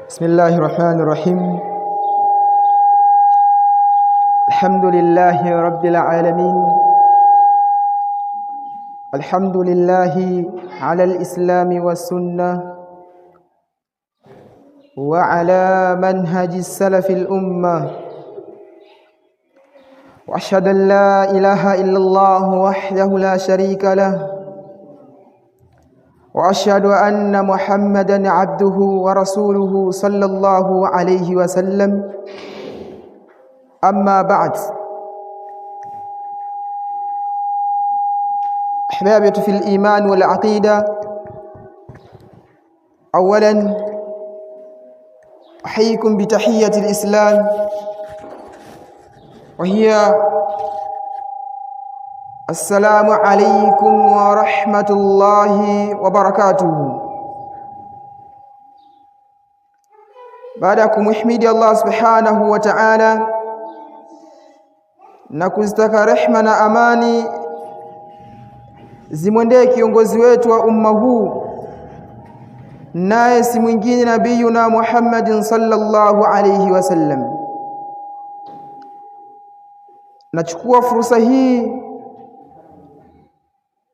بسم الله الرحمن الرحيم. الحمد لله رب العالمين. الحمد لله على الإسلام والسنة وعلى منهج السلف الأمة، وأشهد أن لا إله إلا الله وحده لا شريك له، وأشهد أن محمدًا عبده ورسوله صلى الله عليه وسلم. أما بعد، أحبابي في الإيمان والعقيدة، أولاً أحييكم بتحية الإسلام، وهي السلام عليكم ورحمة الله وبركاته. baada ya kumhimidi Allah subhanahu wa ta'ala na kuzitaka rehma na amani zimwendee kiongozi wetu wa umma huu, naye si mwingine nabiyuna Muhammadin sallallahu alayhi wasallam, nachukua fursa hii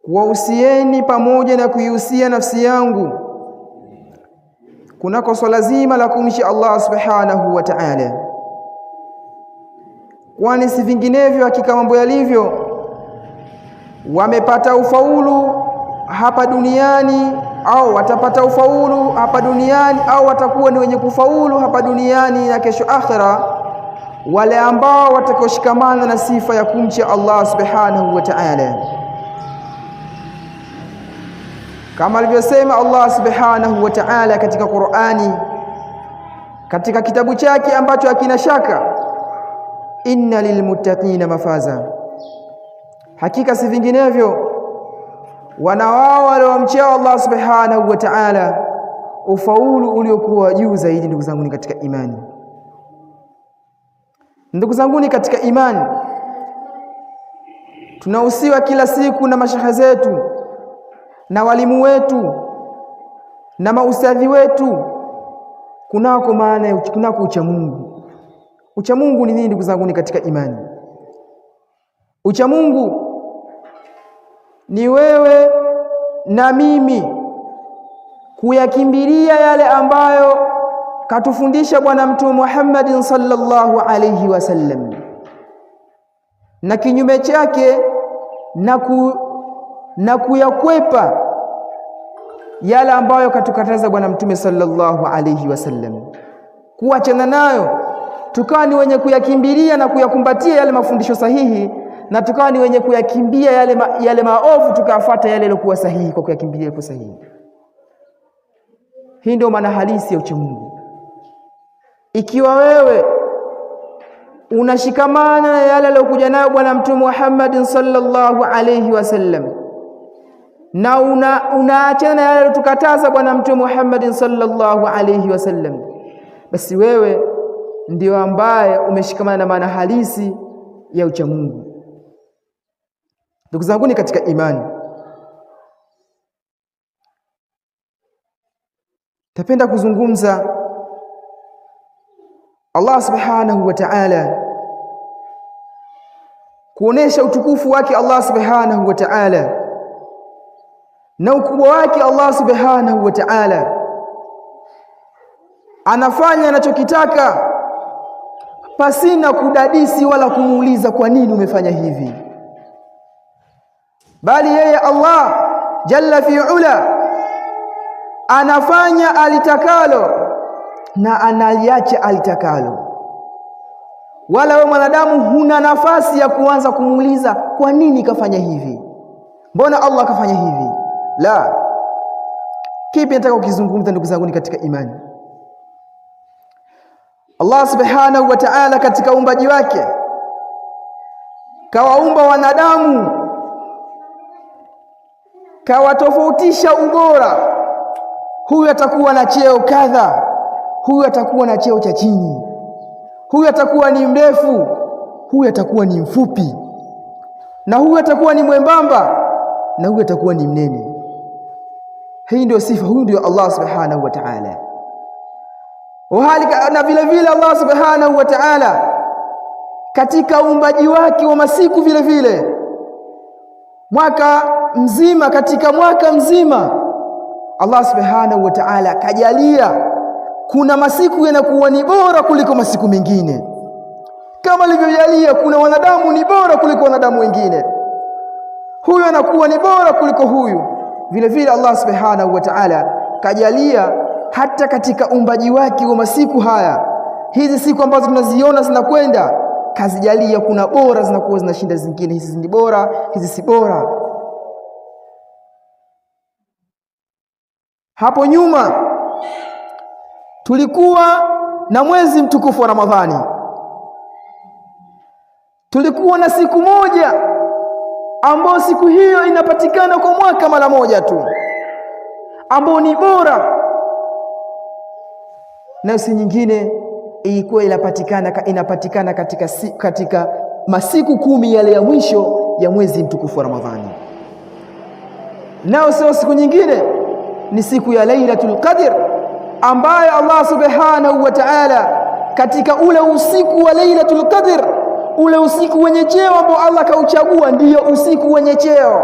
kuwahusieni pamoja na kuihusia nafsi yangu kunako swala zima la kumcha Allah subhanahu wa ta'ala, kwani si vinginevyo hakika mambo yalivyo, wamepata ufaulu hapa duniani au watapata ufaulu hapa duniani au watakuwa ni wenye kufaulu hapa duniani na kesho akhira wale ambao watakaoshikamana na sifa ya kumcha Allah subhanahu wa ta'ala, kama alivyosema Allah subhanahu wa ta'ala katika Qur'ani, katika kitabu chake ambacho hakina shaka, inna lilmuttaqina mafaza, hakika si vinginevyo wana wao waliomcha Allah subhanahu wa ta'ala ufaulu uliokuwa juu zaidi. Ndugu zangu katika imani, ndugu zangu katika imani, tunahusiwa kila siku na mashaikh zetu na walimu wetu na maustadhi wetu kunako maana kunako ucha Mungu. Ucha Mungu ni nini ndugu zangu katika imani? Ucha Mungu ni wewe na mimi kuyakimbilia yale ambayo katufundisha Bwana Mtume Muhammadin sallallahu alayhi wasallam, na kinyume chake na kuyakwepa yale ambayo katukataza Bwana Mtume sallallahu alayhi wasallam, kuachana nayo, tukawa ni wenye kuyakimbilia na kuyakumbatia yale mafundisho sahihi, na tukawa ni wenye kuyakimbia yale maovu, tukafuata yale yaliokuwa sahihi kwa kuyakimbilia yale sahihi. Hii ndio maana halisi ya ucha Mungu. Ikiwa wewe unashikamana na yale aliyokuja nayo Bwana Mtume Muhammad sallallahu alayhi wasallam, na unaachana yale aliyotukataza Bwana Mtume Muhammad sallallahu alayhi wasallam, basi wewe ndio ambaye umeshikamana na maana halisi ya ucha Mungu. Ndugu zangu katika imani, tapenda kuzungumza Allah subhanahu wa ta'ala, kuonesha utukufu wake Allah subhanahu wa ta'ala na ukubwa wake Allah subhanahu wa ta'ala. Anafanya anachokitaka pasina kudadisi wala kumuuliza kwa nini umefanya hivi, bali yeye Allah jalla fi ula anafanya alitakalo na analiacha alitakalo, wala wewe mwanadamu huna nafasi ya kuanza kumuuliza kwa nini kafanya hivi, mbona Allah kafanya hivi. La, kipi nataka ukizungumza ndugu zangu katika imani? Allah subhanahu wa ta'ala katika uumbaji wake kawaumba wanadamu, kawatofautisha ubora. Huyu atakuwa na cheo kadha, huyu atakuwa na cheo cha chini, huyu atakuwa ni mrefu, huyu atakuwa ni mfupi, na huyu atakuwa ni mwembamba, na huyu atakuwa ni mnene. Hii ndio sifa, huyu ndio Allah subhanahu wa ta'ala. Na vile vile Allah subhanahu wa ta'ala katika uumbaji wake wa masiku vile vile mwaka mzima, katika mwaka mzima Allah subhanahu wa ta'ala kajalia kuna masiku yanakuwa ni bora kuliko masiku mengine, kama alivyojalia kuna wanadamu ni bora kuliko wanadamu wengine, huyu anakuwa ni bora kuliko huyu. Vile vile Allah subhanahu wa ta'ala kajalia hata katika uumbaji wake wa masiku haya, hizi siku ambazo tunaziona zinakwenda, kazijalia kuna bora zinakuwa zinashinda zingine, hizi ni bora, hizi si bora. Hapo nyuma tulikuwa na mwezi mtukufu wa Ramadhani, tulikuwa na siku moja ambayo siku hiyo inapatikana kwa mwaka mara moja tu, ambayo ni bora, na si nyingine ilikuwa inapatikana katika masiku 10 yale ya mwisho ya mwezi mtukufu wa Ramadhani. Nao sio siku nyingine, ni siku ya Lailatul Qadr, ambayo Allah subhanahu wa ta'ala katika ule usiku wa Lailatul Qadr, ule usiku wenye cheo ambao Allah kauchagua, ndiyo usiku wenye cheo.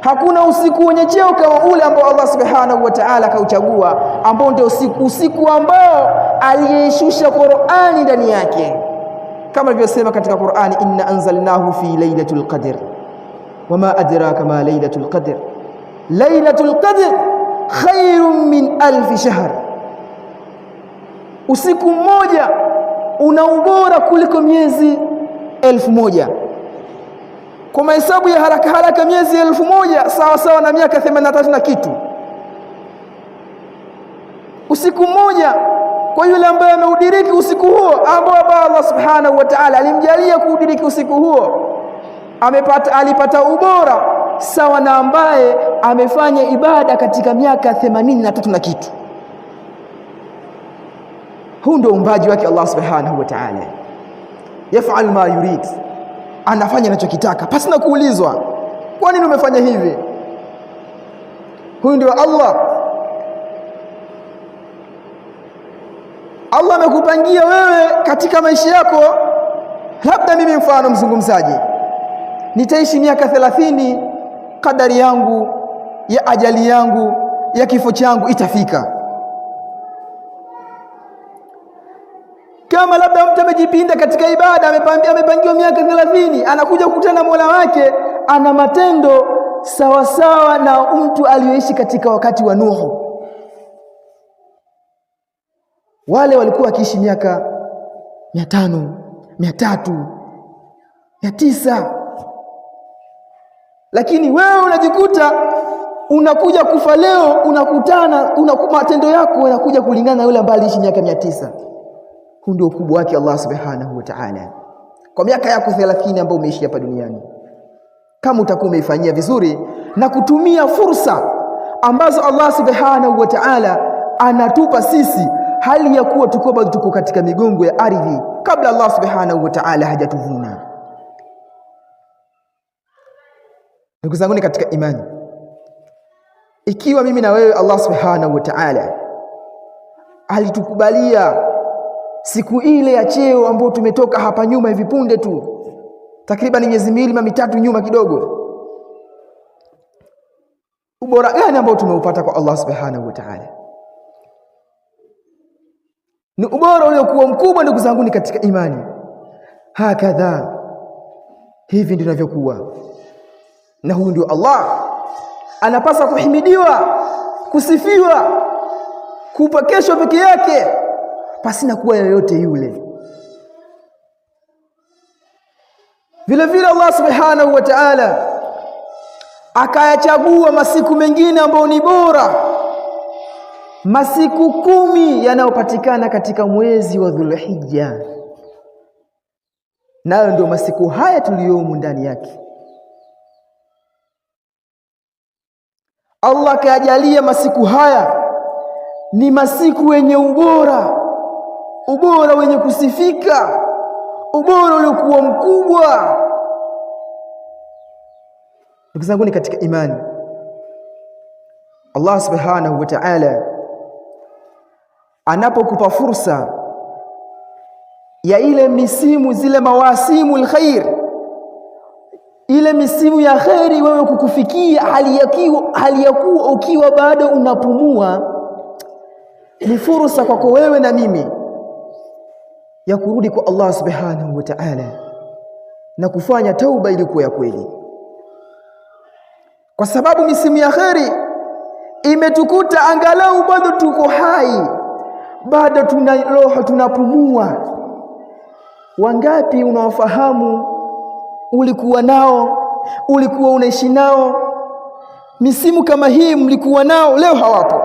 Hakuna usiku wenye cheo kama ule ambao Allah subhanahu wa ta'ala kauchagua, ambao ndio usiku ambao aliyeshusha Qur'ani ndani yake, kama alivyosema katika Qur'ani, inna anzalnahu fi lailatul qadr wama adraka ma lailatul qadr lailatul qadr khairun min alf shahr. Usiku mmoja una ubora kuliko miezi 1000. Kwa mahesabu ya haraka haraka, miezi 1000 sawa sawa na miaka 83 na kitu. Usiku mmoja kwa yule ambaye ameudiriki usiku huo, ambao Allah subhanahu wa ta'ala alimjalia kuudiriki usiku huo, alipata ubora sawa na ambaye amefanya ibada katika miaka 83 na kitu. Huu ndio uumbaji wake Allah subhanahu wa ta'ala, yaf'al ma yurid, anafanya anachokitaka pasi na kuulizwa kwa nini umefanya hivi. Huyu ndio Allah. Allah amekupangia wewe katika maisha yako, labda mimi mfano mzungumzaji nitaishi miaka 30, kadari yangu ya ajali yangu ya kifo changu itafika. Kama labda mtu amejipinda katika ibada, amepangiwa miaka 30, anakuja kukutana na Mola wake, ana matendo sawa sawa na mtu aliyoishi katika wakati wa Nuhu. Wale walikuwa wakiishi miaka 500, 300, 900, lakini wewe unajikuta unakuja kufa leo, unakutana matendo yako yanakuja kulingana na yule ambaye aliishi miaka 900. Huu ndio ukubwa wake Allah subhanahu wa ta'ala. Kwa miaka yako 30 ambayo umeishi hapa duniani, kama utakuwa umeifanyia vizuri na kutumia fursa ambazo Allah subhanahu wa ta'ala anatupa sisi, hali ya kuwa tuko katika migongo ya ardhi kabla Allah subhanahu wa ta'ala hajatuvuna. Ndugu zangu ni katika imani, ikiwa mimi na wewe Allah subhanahu wa ta'ala alitukubalia siku ile ya cheo ambayo tumetoka hapa nyuma hivi punde tu, takriban miezi 2 mitatu nyuma kidogo, ubora gani ambao tumeupata kwa Allah subhanahu wa ta'ala? Ni ubora uliokuwa mkubwa ndugu zangu ni katika imani. Hakadha, hivi ndivyo inavyokuwa, na huyu ndio Allah anapaswa kuhimidiwa, kusifiwa, kupokeshwa peke yake pasina kuwa yoyote yule. Vile vile Allah subhanahu wa ta'ala akayachagua masiku mengine ambayo ni bora, masiku 10 yanayopatikana katika mwezi wa Dhulhijja, nayo ndio masiku haya tuliyomo ndani yake. Allah kajalia masiku haya ni masiku yenye ubora wenye kusifika, ubora uliokuwa mkubwa. Ndugu zangu ni katika imani, Allah subhanahu wa ta'ala anapokupa fursa ya ile misimu, zile mawasimu alkhair, ile misimu ya khairi wewe kukufikia hali ya kuwa ukiwa bado unapumua, ni fursa kwako wewe na mimi ya kurudi kwa Allah subhanahu wa ta'ala na kufanya tauba ilikuwa ya kweli, kwa sababu misimu ya khairi imetukuta angalau bado tuko hai, bado tuna roho, tunapumua. Wangapi unawafahamu ulikuwa nao, ulikuwa unaishi nao, misimu kama hii mlikuwa nao, leo hawapo,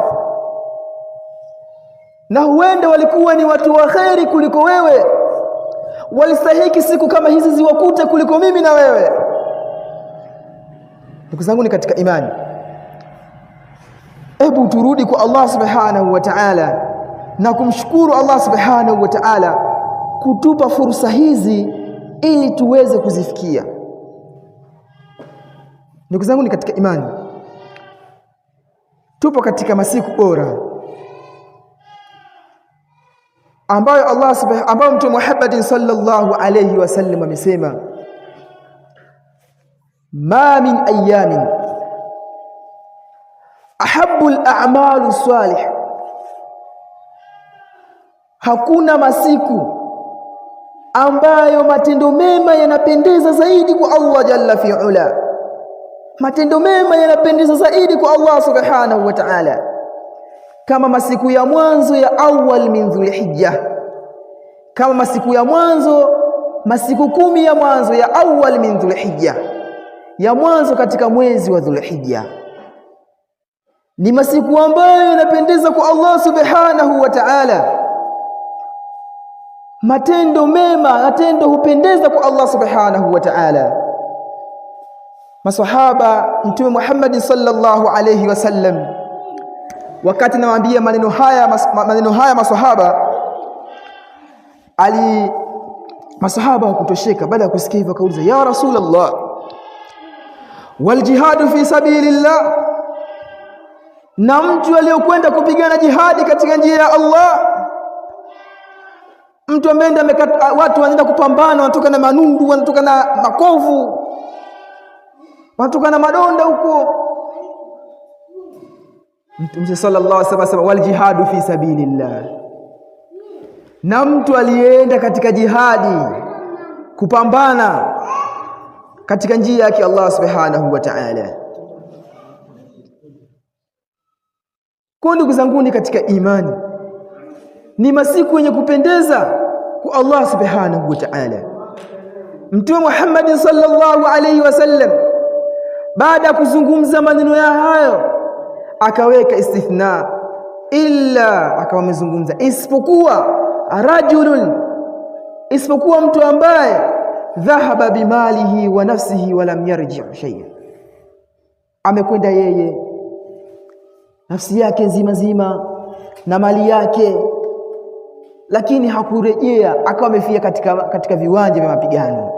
na huenda walikuwa ni watu wa kheri kuliko wewe, walistahiki siku kama hizi ziwakute kuliko mimi na wewe. Ndugu zangu ni katika imani, hebu turudi kwa Allah subhanahu wa ta'ala na kumshukuru Allah subhanahu wa ta'ala kutupa fursa hizi ili tuweze kuzifikia. Ndugu zangu ni katika imani, tupo katika masiku bora ambayo Mtume Muhammad sallallahu alayhi wasallam amesema, ma min ayamin ahabbu al-a'malu salih, hakuna masiku ambayo matendo mema yanapendeza zaidi kwa Allah jalla fi'ala, matendo mema yanapendeza zaidi kwa Allah subhanahu wa ta'ala kama masiku ya mwanzo ya awal min Dhulhijja, kama masiku ya mwanzo, masiku 10 ya mwanzo ya awal min Dhulhijja, ya mwanzo katika mwezi wa Dhulhijja. Ni masiku ambayo yanapendeza kwa Allah subhanahu wa ta'ala. Matendo mema, matendo hupendeza kwa Allah subhanahu wa ta'ala. Masahaba Mtume Muhammad sallallahu alayhi wasallam, wakati nawaambia maneno haya masahaba wakutosheka, baada ya kusikia hivyo kauliza, ya Rasulullah, wal jihadu fi sabilillah, na mtu aliyokwenda kupigana jihadi katika njia ya Allah, mtu ameenda watu wanaenda kupambana, wanatoka na manundu, wanatoka na makovu, wanatoka na madonda huko. Mtume sallallahu alaihi wasallam, wal jihadu fi sabilillah, na mtu aliyeenda katika jihadi kupambana katika njia yake Allah subhanahu wa ta'ala. Kwa ndugu zangu ni katika imani, ni masiku yenye kupendeza kwa Allah subhanahu wa ta'ala. Mtume Muhammad sallallahu alayhi wasallam baada ya kuzungumza maneno ya hayo akaweka istithna, illa, akawa amezungumza isipokuwa rajulun, isipokuwa mtu ambaye dhahaba bimalihi wa nafsihi wa lam yarji' shay'an, amekwenda yeye nafsi yake nzima na mali yake, lakini hakurejea, akawa amefia katika viwanja vya mapigano.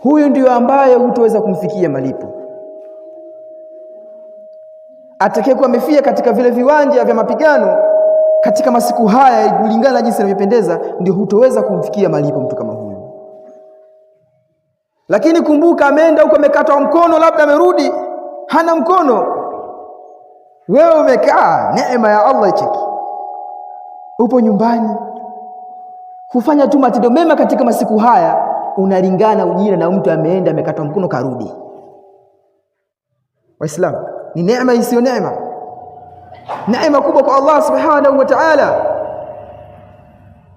Huyu ndiyo ambaye hutaweza kumfikia malipo. Atakayekuwa amefia katika vile viwanja vya mapigano katika masiku haya, kulingana na jinsi yanavyopendeza, ndio hutoweza kumfikia malipo mtu kama huyu. Lakini kumbuka, ameenda huko amekatwa mkono, labda amerudi hana mkono, wewe umekaa, neema ya Allah cheki, upo nyumbani, kufanya tu matendo mema katika masiku haya, unalingana ujira na mtu ameenda amekatwa mkono karudi. Waislamu, ni neema isiyo neema, neema kubwa kwa Allah subhanahu wa ta'ala.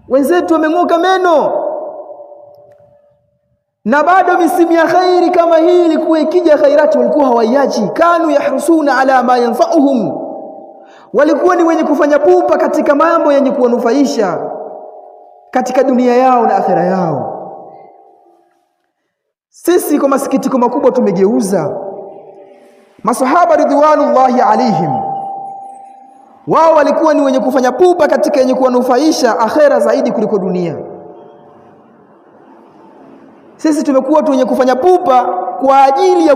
Wenzetu wameng'oka meno, na bado misimu ya khairi kama hii ilikuwa ikija khairati walikuwa hawaiachi. Kanu yahrusuna ala ma yanfa'uhum, walikuwa ni wenye kufanya pupa katika mambo yenye kuwanufaisha katika dunia yao na akhera yao. Sisi kwa masikitiko makubwa tumegeuza. Masahaba ridwanullahi alaihim, wao walikuwa ni wenye kufanya pupa katika yenye kuwanufaisha akhera zaidi kuliko dunia. Sisi tumekuwa tu wenye kufanya pupa kwa ajili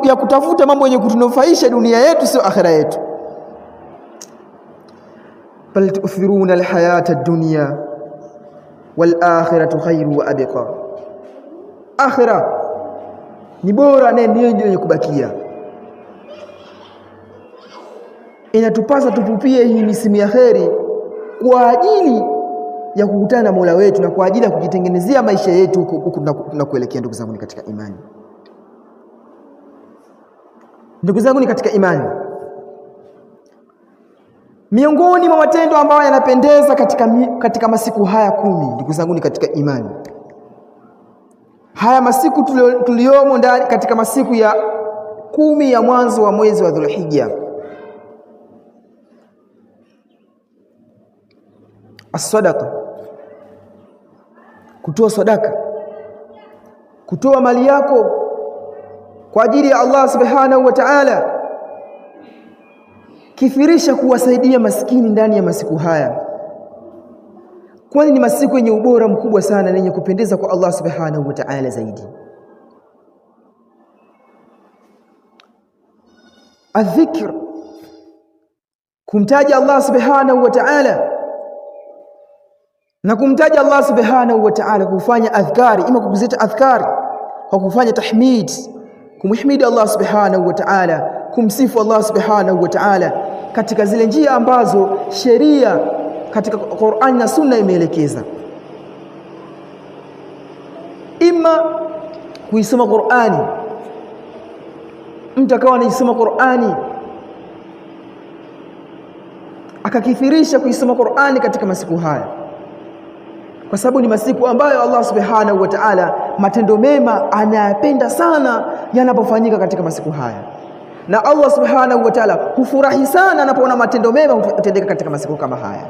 ya kutafuta mambo yenye kutunufaisha dunia yetu, sio akhera yetu. bal tu'thiruna alhayata ad-dunya wal akhiratu khairu wa abqa. Akhira ni bora na ndio yenye kubakia. Inatupasa tupupie hii misimu ya kheri kwa ajili ya kukutana na Mola wetu na kwa ajili ya kujitengenezea maisha yetu huko tunakoelekea. Ndugu zangu ni katika imani, ndugu zangu ni katika imani, miongoni mwa matendo ambayo yanapendeza katika masiku haya 10, ndugu zangu ni katika imani, haya masiku tuliomo ndani katika masiku ya 10 ya mwanzo wa mwezi wa Dhulhijja, as-sadaqa, kutoa sadaka, kutoa mali yako kwa ajili ya Allah subhanahu wa ta'ala. Kithirisha kuwasaidia maskini ndani ya masiku haya, kwani ni masiku yenye ubora mkubwa sana na yenye kupendeza kwa Allah subhanahu wa ta'ala zaidi. Adhikr, kumtaja Allah subhanahu wa ta'ala, na kumtaja Allah subhanahu wa ta'ala kufanya adhkari, ima kuzita adhkari kwa kufanya tahmid, kumhimidi Allah subhanahu wa ta'ala, kumsifu Allah subhanahu wa ta'ala katika zile njia ambazo sheria katika Qur'an na Sunna imeelekeza. Ima kuisoma Qur'ani, mtu akawa anasoma Qur'ani akakithirisha kuisoma Qur'ani katika masiku haya, kwa sababu ni masiku ambayo Allah subhanahu wa ta'ala matendo mema anayapenda sana yanapofanyika katika masiku haya, na Allah subhanahu wa ta'ala hufurahi sana anapoona matendo mema hutendeka katika masiku kama haya.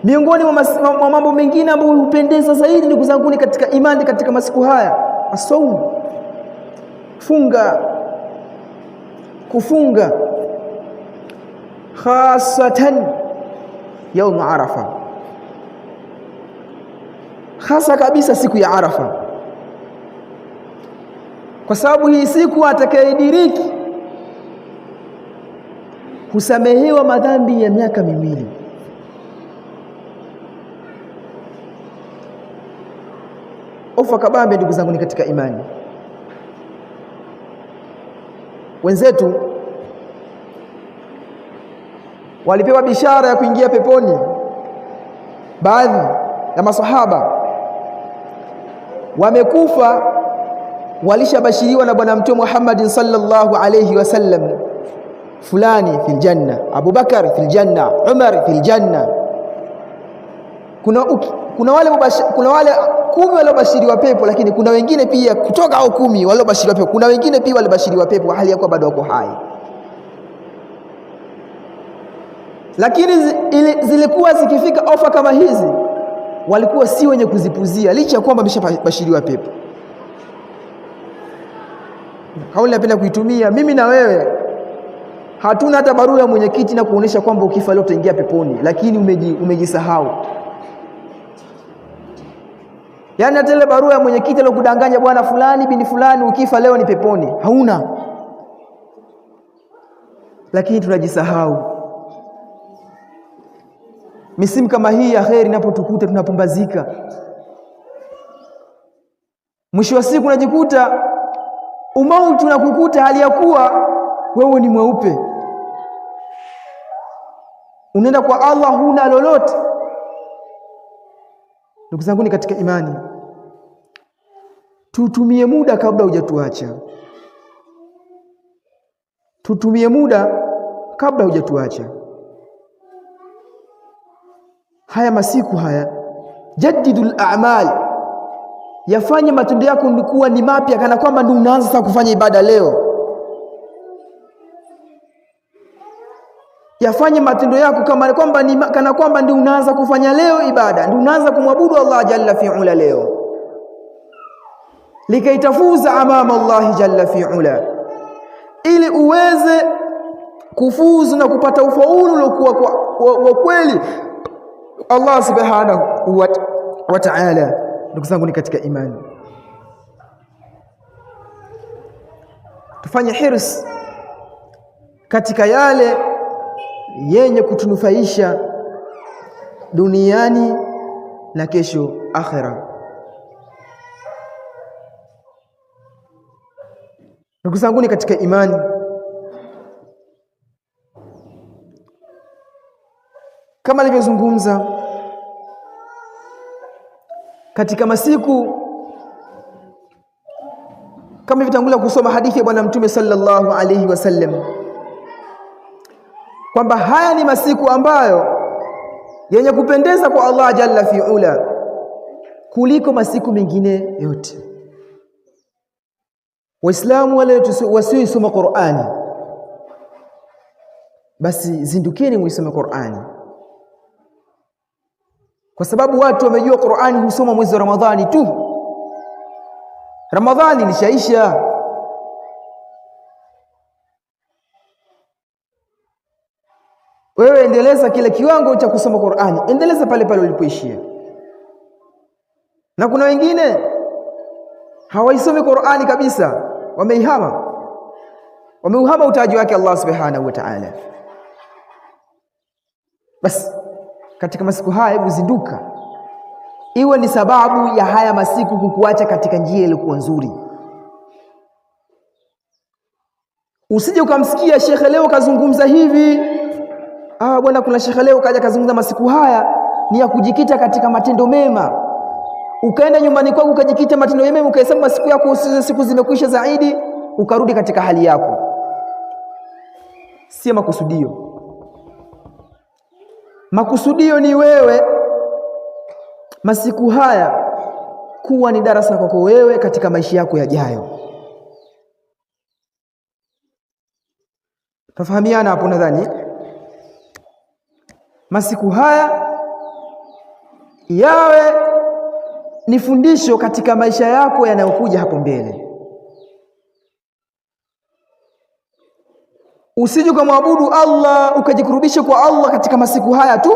Miongoni mwa mambo mengine ambayo hupendeza zaidi, ndugu zangu ni katika imani, katika masiku haya, as-sawm, kufunga khasatan yaum Arafa, hasa kabisa siku ya Arafa, kwa sababu hii siku atakayediriki husamehewa madhambi ya miaka 2. Ofa kabambe, ndugu zangu ni katika imani. Wenzetu walipewa bishara ya kuingia peponi. Baadhi ya masahaba wamekufa, walishabashiriwa na bwana Mtume Muhammad sallallahu alayhi wasallam, fulani fil janna, Abu Bakar fil janna, Umar fil janna. Kuna wale 10 waliobashiriwa pepo, lakini kuna wengine pia kutoka hao 10 waliobashiriwa pepo, kuna wengine pia walibashiriwa pepo hali ya kuwa bado wako hai. Lakini zilikuwa zikifika ofa kama hizi, walikuwa si wenye kuzipuzia, licha ya kwamba wameshabashiriwa pepo. Kauli napenda kuitumia mimi na wewe, hatuna hata barua ya mwenyekiti na kuonesha kwamba ukifa leo utaingia peponi, lakini umejisahau. Yaani hata ile barua ya mwenyekiti ile kudanganya, bwana fulani bin fulani ukifa leo ni peponi, hauna. Lakini tunajisahau. Misimu kama hii ya kheri inapotukuta tunapumbazika, mwisho wa siku unajikuta umauti unakukuta hali ya kuwa wewe ni mweupe, unaenda kwa Allah huna lolote. Ndugu zangu ni katika imani, tutumie muda kabla hujatuacha, tutumie muda kabla hujatuacha. Haya masiku haya, jaddidul a'mal, yafanye matendo yako kuwa ni mapya, kana kwamba ndio unaanza sasa kufanya ibada leo. Yafanye matendo yako kana kwamba ndio unaanza kufanya leo ibada, ndio unaanza kumwabudu Allah jalla fi'ala leo, likaitafuza amama Allah jalla fi'ala, ili uweze kufuzu na kupata ufaulu uliokuwa wa kweli Allah subhanahu wa ta'ala. Ndugu zangu ni katika imani, tufanye hirs katika yale yenye kutunufaisha duniani na kesho akhera. Ndugu zangu ni katika imani, kama nilivyozungumza katika masiku kama nilivyotangulia kusoma hadithi ya Bwana Mtume sallallahu alayhi wasallam kwamba haya ni masiku ambayo yenye kupendeza kwa Allah jalla fi'ala kuliko masiku mengine yote. Waislamu wale wasiosoma Qur'ani, basi zindukeni muisome Qur'ani, kwa sababu watu wamejua Qur'ani husoma mwezi wa Ramadhani tu. Ramadhani ilishaisha. Wewe endeleza kile kiwango cha kusoma Qur'ani, endeleza pale pale ulipoishia. Na kuna wengine hawaisomi Qur'ani kabisa, wameuhama utaji wake Allah subhanahu wa ta'ala. Basi katika masiku haya, hebu zinduka, iwe ni sababu ya haya masiku kukuacha katika njia iliyokuwa nzuri. Usije ukamsikia shekhe leo kazungumza hivi, bwana kuna shekhe leo kaja kazungumza masiku haya ni ya kujikita katika matendo mema, ukaenda nyumbani kwako ukajikita matendo mema, ukahesabu masiku yako siku zimekwisha zaidi, ukarudi katika hali yako. Si makusudio. Makusudio ni wewe masiku haya kuwa ni darasa kwako wewe katika maisha yako yajayo. Tafahamiana hapo nadhani. Masiku haya yawe ni fundisho katika maisha yako yanayokuja hapo mbele. Usije kumwabudu Allah ukajikurubisha kwa Allah katika masiku haya tu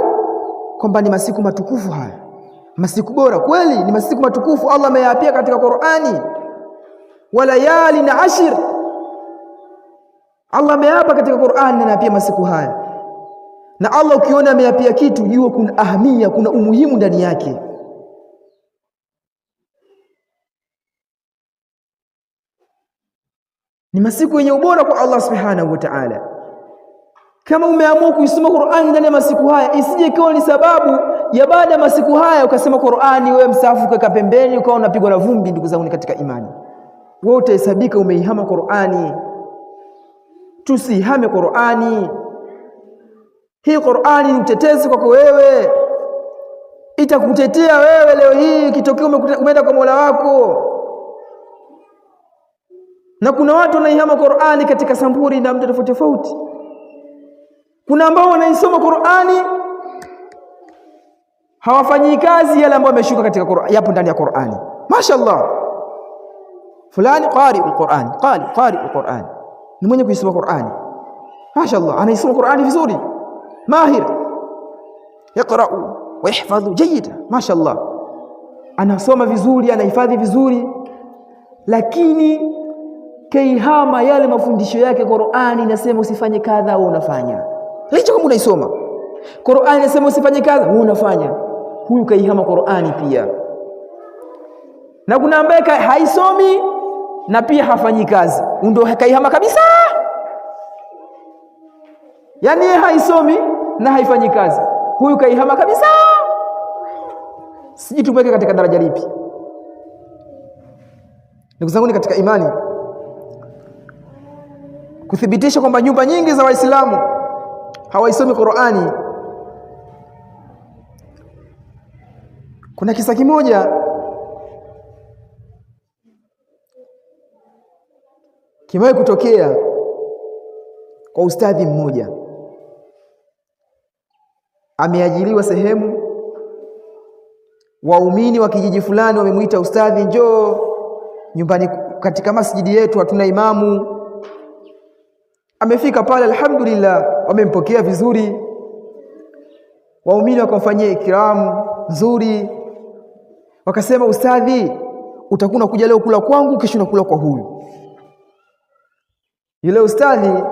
kwamba ni masiku matukufu haya, masiku bora. Kweli ni masiku matukufu, Allah ameyaapia katika Qur'ani, walayali na ashir. Allah ameapa katika Qur'ani na pia masiku haya. Na Allah ukiona ameapia kitu, jua kuna ahamia, kuna umuhimu ndani yake. Ni masiku yenye ubora kwa Allah subhanahu wa ta'ala. Kama umeamua kuisoma Qur'ani ndani ya masiku haya, isije ikawa ni sababu ya baada ya masiku haya ukasema Qur'ani wewe msafu ukaweka pembeni ukawa unapigwa na vumbi. Ndugu zangu katika imani, wewe utahesabika umeihama Qur'ani. Tusihame Qur'ani. Hii Qur'ani ni mtetezi kwako wewe, itakutetea wewe leo hii kitokea umeenda kwa Mola wako. Na kuna watu wanaihama Qur'ani katika sampuli na mtu tofauti. Kuna ambao wanaisoma Qur'ani hawafanyi kazi yale ambayo yameshuka katika Qur'ani, yapo ndani ya Qur'ani. Mashaallah, fulani qari'ul Qur'an, qari'ul Qur'an, ni mwenye kuisoma Qur'ani. Mashaallah, anaisoma Qur'ani vizuri, mahir, yaqra'u wa yahfadhu jayyida. Mashaallah, anasoma vizuri, anahifadhi vizuri, lakini kaihama yale mafundisho yake. Qur'ani inasema usifanye kadha, wewe unafanya. Hicho kama unaisoma Qur'ani inasema usifanye kadha, wewe unafanya. Huyu kaihama Qur'ani pia. Na kuna ambaye haisomi na pia hafanyi kazi, ndio kaihama kabisa. Yaani yeye haisomi na haifanyi kazi, huyu kaihama kabisa. Siji tumweke katika daraja lipi? Ndugu zangu katika imani, kuthibitisha kwamba nyumba nyingi za Waislamu hawaisomi Qur'ani. Kuna kisa kimoja kimewahi kutokea kwa ustadhi mmoja. Ameajiriwa sehemu, waumini wa kijiji fulani wamemuita ustadhi, njoo nyumbani katika masjidi yetu, hatuna imamu. Amefika pale, alhamdulillah, wamempokea vizuri, waumini wakamfanyia ikramu nzuri. Wakasema, ustadhi, utakuwa unakuja leo kula kwangu, kesho unakula kwa huyu. Yule ustadhi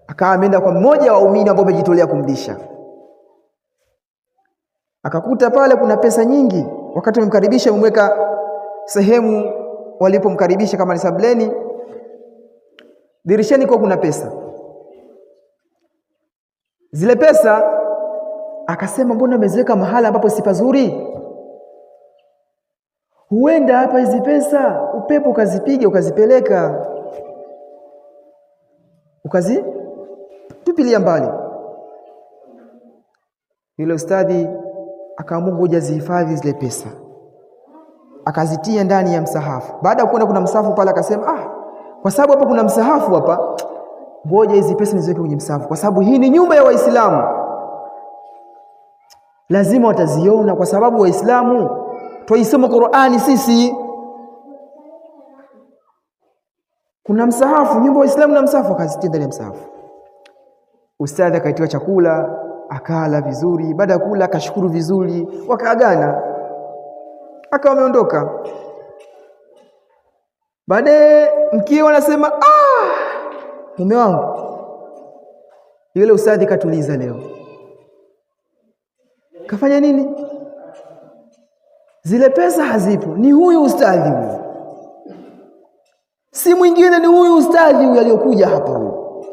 akawa ameenda kwa mmoja wa waumini ambao wamejitolea kumlisha. Akakuta pale kuna pesa nyingi. Wakati wamemkaribisha, umeweka sehemu walipomkaribisha kama ni sableni, dirishani kwa kuna pesa. Zile pesa akasema, mbona ameziweka mahala ambapo si pazuri? Huenda hapa hizi pesa upepo ukazipiga ukazipeleka ukazitupilia mbali. Yule ustadhi akaamua ngoja zihifadhi zile pesa, akazitia ndani ya msahafu. Baada ya kuona kuna msahafu pale, akasema kwa sababu hapa kuna msahafu hapa, ngoja hizi pesa niziweke kwenye msahafu, kwa sababu hii ni nyumba ya Waislamu, lazima wataziona, kwa sababu Waislamu tuisoma Qur'ani sisi. Kuna msahafu, nyumba ya Waislamu na msahafu, akazitia ndani ya msahafu. Ustadhi akaitiwa chakula, akala vizuri. Baada ya kula akashukuru vizuri, wakaagana, akawa ameondoka. Baadaye mkeo anasema, mume wangu. Yule ustadhi katuliza leo. Kafanya nini? Zile pesa hazipo. Ni huyu ustadhi huyu, si mwingine, ni huyu ustadhi huyu aliyokuja hapa huyu.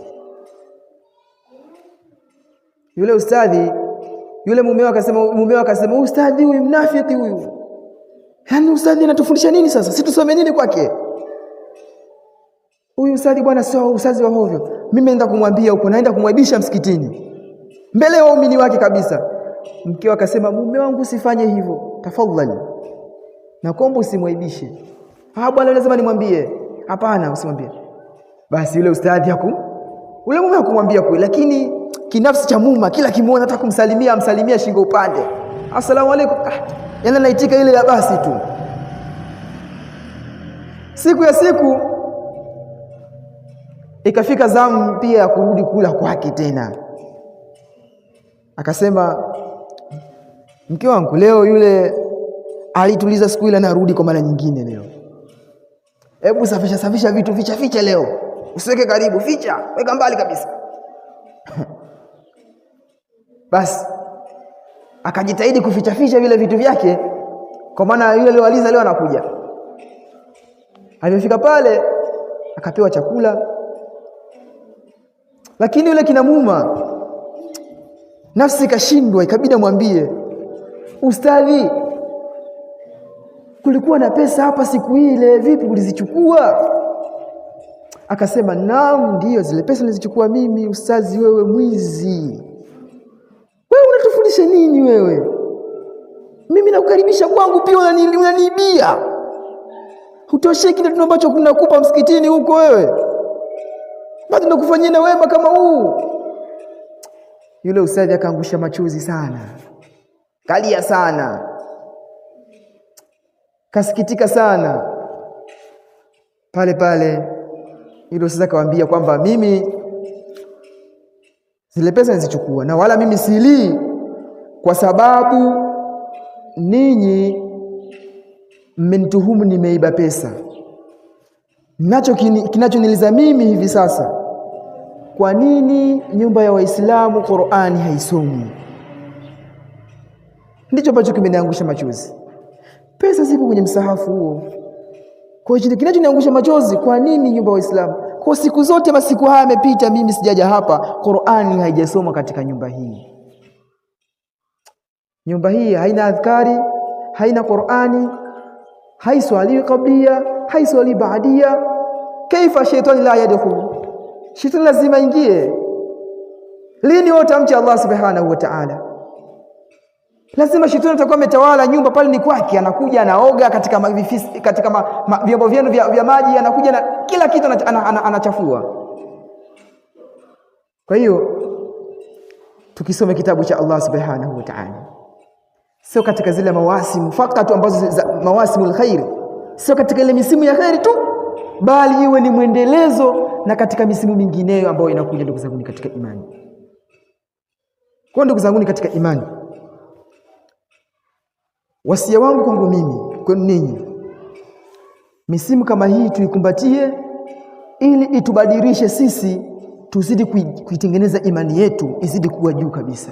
Yule ustadhi, yule mumewa akasema, ustadhi huyu mnafiki huyu. Yaani ustadhi anatufundisha nini sasa? Si tusome nini kwake? Huyu ustadhi bwana sio ustadhi wa hovyo. Mimi naenda kumwambia huko, naenda kumwaibisha msikitini mbele ya waumini wake kabisa. Mkeo akasema, mume wangu usifanye hivyo, tafadhali, naomba usimwaibishe. Bwana lazima nimwambie. Hapana, usimwambie. Basi yule ustadhi ule mume hakumwambia kweli, lakini kinafsi cha mume kila kimuona hata kumsalimia amsalimia shingo upande, asalamu alaykum, yana naitika ile ya basi tu. Siku ya siku ikafika zamu pia ya kurudi kula kwake tena. Akasema, mke wangu leo yule alituliza siku ile, narudi kwa mara nyingine leo. Hebu safisha vitu, ficha leo, usiweke karibu, ficha, weka mbali kabisa. Basi akajitahidi kuficha vile vitu vyake, kwa maana yule aliyowaliza leo anakuja. Alipofika pale akapewa chakula, lakini yule kinamuuma, nafsi kashindwa, ikabidi amwambie, ustadhi, kulikuwa na pesa hapa siku ile, vipi ulizichukua? Akasema, naam, ndio, zile pesa nilizichukua mimi. Ustadhi, wewe mwizi, wewe unatufundisha nini wewe? Mimi nakukaribisha kwangu pia unaniibia. Hutosheki na tunaombacho kunakupa msikitini huko wewe, bado nakufanyia na wema kama huu. Yule ustadhi akaangusha machozi sana, kalia sana, kasikitika sana. Pale yule ustadhi akamwambia kwamba mimi zile pesa nizichukua, na wala mimi silii kwa sababu ninyi mmenituhumu nimeiba pesa. Kinachoniliza mimi hivi sasa, kwa nini nyumba ya Waislamu Qur'ani haisomwi? Ndicho ambacho kimeniangusha machozi. Pesa zipo kwenye msahafu huo. Kwa hiyo kinachoniangusha machozi, kwa nini nyumba ya Waislamu? Kwa siku zote masiku haya yamepita, mimi sijaja hapa, Qur'ani haijasoma katika nyumba hii. Nyumba hii haina adhkari, haina Qur'ani, haiswali qablia, haiswali baadia. Kaifa shaitani la yadkhulu? Shetani lazima ingie. Lini wote amche Allah subhanahu wa ta'ala? Lazima shetani atakuwa ametawala nyumba pale, ni kwake, anakuja anaoga katika vyombo vyenu vya maji, anakuja na kila kitu anachafua. Kwa hiyo tukisome kitabu cha Allah subhanahu wa ta'ala, sio katika zile mawasimu fakatu ambazo mawasimul khair, sio katika ile misimu ya khairi tu, bali iwe ni mwendelezo na katika misimu mingineyo ambayo inakuja. Ndugu zangu katika imani, kwa ndugu zangu katika imani, wasia wangu kwangu mimi, kwenu ninyi, misimu kama hii tuikumbatie ili itubadilishe sisi, tuzidi kuitengeneza imani yetu izidi kuwa juu kabisa.